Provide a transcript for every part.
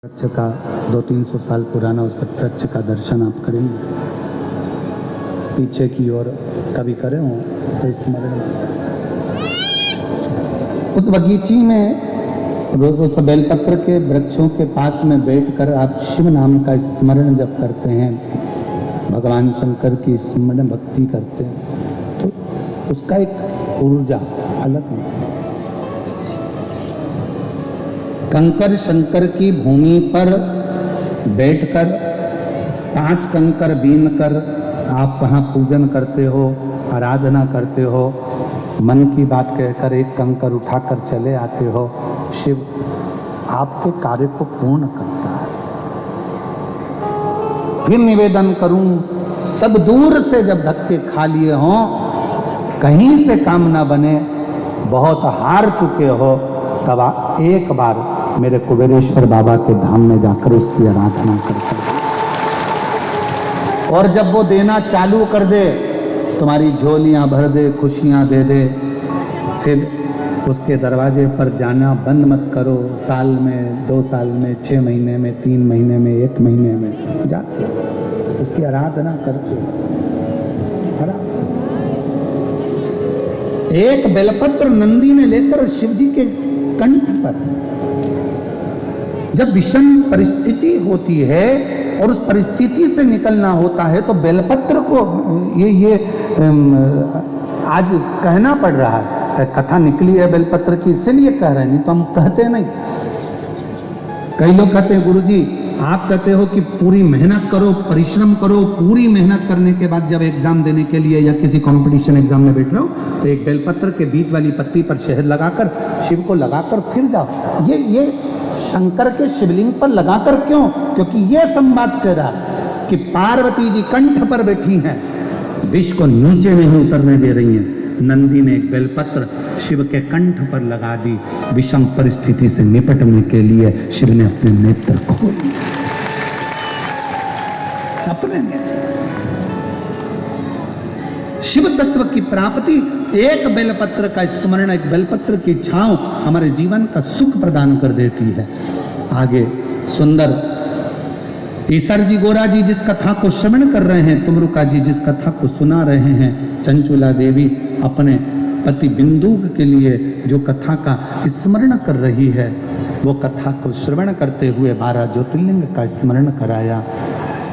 वृक्ष का 200-300 साल पुराना उस वृक्ष का दर्शन आप करेंगे। पीछे की ओर कभी करे हो तो स्मरण उस बगीची में उस बेलपत्र के वृक्षों के पास में बैठकर आप शिव नाम का स्मरण जब करते हैं, भगवान शंकर की स्मरण भक्ति करते हैं, तो उसका एक ऊर्जा अलग है। कंकर शंकर की भूमि पर बैठकर 5 कंकर बीन कर आप वहाँ पूजन करते हो, आराधना करते हो, मन की बात कहकर एक कंकर उठाकर चले आते हो, शिव आपके कार्य को पूर्ण करता है। फिर निवेदन करूं, सब दूर से जब धक्के खा लिए हों, कहीं से काम ना बने, बहुत हार चुके हो, तब एक बार मेरे कुबेरेश्वर बाबा के धाम में जाकर उसकी आराधना करते हैं। और जब वो देना चालू कर दे, तुम्हारी झोलियां भर दे, खुशियां दे दे, फिर उसके दरवाजे पर जाना बंद मत करो। साल में, 2 साल में, 6 महीने में, 3 महीने में, 1 महीने में जाते उसकी आराधना करते। एक बेलपत्र नंदी ने लेकर शिव जी के कंठ पर, जब विषम परिस्थिति होती है और उस परिस्थिति से निकलना होता है, तो बेलपत्र को ये आज कहना पड़ रहा है। कथा निकली है बेलपत्र की, इसलिए कह रहे हैं, नहीं तो हम कहते नहीं। कई लोग कहते हैं गुरुजी आप कहते हो कि पूरी मेहनत करो, परिश्रम करो, पूरी मेहनत करने के बाद जब एग्जाम देने के लिए या किसी कंपटीशन एग्जाम में बैठ रहे हो, तो एक बेलपत्र के बीच वाली पत्ती पर शहद लगाकर, शिव को लगाकर फिर जाओ। ये शंकर के शिवलिंग पर लगाकर क्यों? क्योंकि ये संवाद कह रहा है कि पार्वती जी कंठ पर बैठी हैं, विष को नीचे नहीं उतरने दे रही हैं। नंदी ने एक बेलपत्र शिव के कंठ पर लगा दी। विषम परिस्थिति से निपटने के लिए शिव ने अपने नेत्र खोल दिए, अपने नेत्र। शिव तत्व की प्राप्ति एक बेलपत्र का स्मरण, एक बेलपत्र की छांव हमारे जीवन का सुख प्रदान कर देती है। आगे सुंदर ईसर जी, गोरा जी जिस कथा को श्रवण कर रहे हैं, तुमरुका जी जिस कथा को सुना रहे हैं, चंचुला देवी अपने पति बिंदुक के लिए जो कथा का स्मरण कर रही है, वो कथा को श्रवण करते हुए 12 ज्योतिर्लिंग का स्मरण कराया।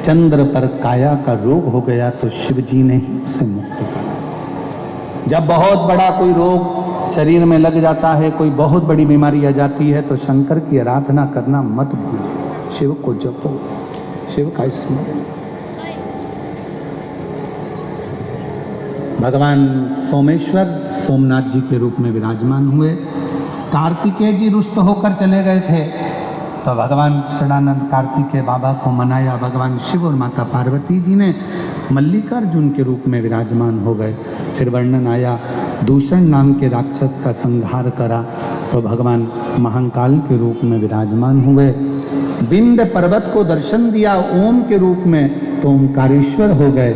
चंद्र पर काया का रोग हो गया तो शिव जी ने ही उसे मुक्त किया। जब बहुत बड़ा कोई रोग शरीर में लग जाता है, कोई बहुत बड़ी बीमारी आ जाती है, तो शंकर की आराधना करना मत भूलो, शिव को जपो, शिव का स्मरण। भगवान सोमेश्वर सोमनाथ जी के रूप में विराजमान हुए। कार्तिकेय जी रुष्ट होकर चले गए थे, तो भगवान शरणानंद कार्तिकेय बाबा को मनाया। भगवान शिव और माता पार्वती जी ने मल्लिकार्जुन के रूप में विराजमान हो गए। फिर वर्णन आया, दूषण नाम के राक्षस का संहार करा, तो भगवान महाकाल के रूप में विराजमान हुए। विंध्य पर्वत को दर्शन दिया ओम के रूप में, तो ओमकारेश्वर हो गए।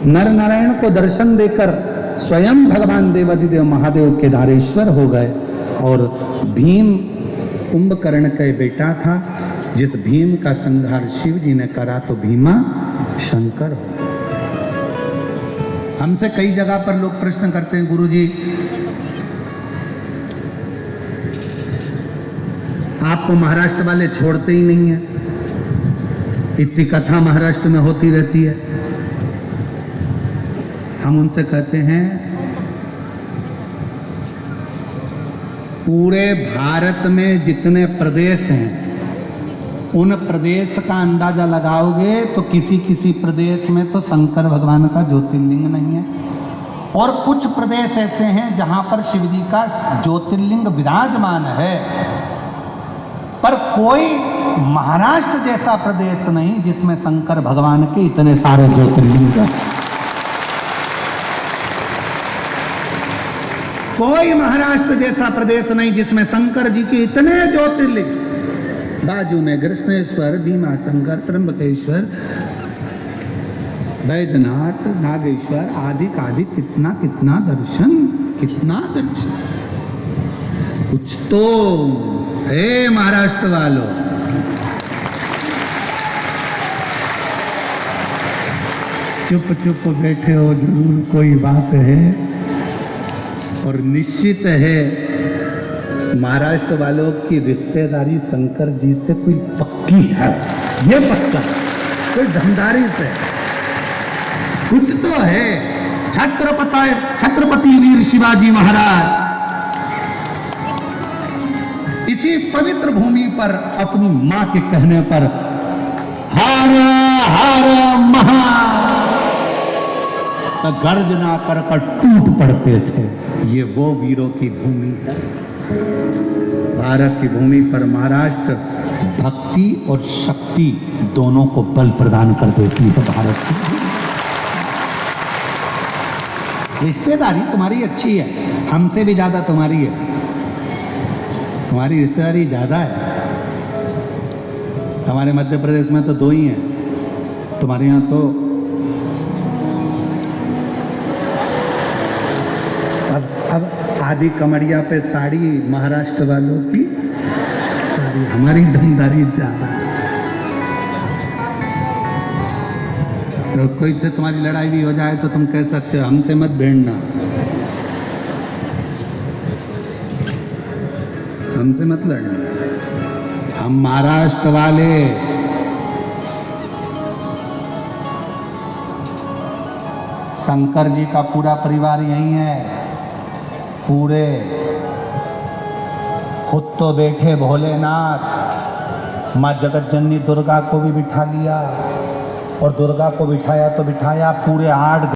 नर नारायण को दर्शन देकर स्वयं भगवान देवाधिदेव महादेव केदारेश्वर हो गए। और भीम कुंभकर्ण का बेटा था, जिस भीम का संहार शिव जी ने करा, तो भीमा शंकर हो। हमसे कई जगह पर लोग प्रश्न करते हैं, गुरुजी आपको महाराष्ट्र वाले छोड़ते ही नहीं है, इतनी कथा महाराष्ट्र में होती रहती है। हम उनसे कहते हैं, पूरे भारत में जितने प्रदेश हैं, उन प्रदेश का अंदाजा लगाओगे तो किसी किसी प्रदेश में तो शंकर भगवान का ज्योतिर्लिंग नहीं है, और कुछ प्रदेश ऐसे हैं जहां पर शिव जी का ज्योतिर्लिंग विराजमान है। पर कोई महाराष्ट्र जैसा प्रदेश नहीं जिसमें शंकर भगवान के इतने सारे ज्योतिर्लिंग हैं। कोई महाराष्ट्र जैसा प्रदेश नहीं जिसमें शंकर जी के इतने ज्योतिर्लिंग, बाजू में कृष्णेश्वर, भीमा शंकर, त्र्यंबकेश्वर, वैद्यनाथ, नागेश्वर, आदि आदि, कितना कितना दर्शन, कितना दर्शन। कुछ तो हे महाराष्ट्र वालों, चुप चुप बैठे हो, जरूर कोई बात है। और निश्चित है महाराष्ट्र वालों की रिश्तेदारी शंकर जी से कोई पक्की है, ये पक्का, कोई धमदारी से कुछ तो है। छत्रपति वीर शिवाजी महाराज इसी पवित्र भूमि पर अपनी मां के कहने पर हर हर महा गर्जना कर टूट पड़ते थे। ये वो वीरों की भूमि है। भारत की भूमि पर महाराष्ट्र भक्ति और शक्ति दोनों को बल प्रदान कर देती है। भारत की रिश्तेदारी तुम्हारी अच्छी है, हमसे भी ज्यादा तुम्हारी है। तुम्हारी रिश्तेदारी ज्यादा है। हमारे मध्य प्रदेश में तो 2 ही हैं, तुम्हारे यहाँ तो अब आधी कमरिया पे साड़ी महाराष्ट्र वालों की, हमारी दमदारी ज्यादा है। तो कोई से तुम्हारी लड़ाई भी हो जाए तो तुम कह सकते हो हमसे मत भिड़ना, हमसे मत लड़ना। हम महाराष्ट्र वाले शंकर जी का पूरा परिवार यही है। पूरे खुद तो बैठे भोलेनाथ, माँ जगत जननी दुर्गा को भी बिठा लिया, और दुर्गा को बिठाया तो बिठाया पूरे 8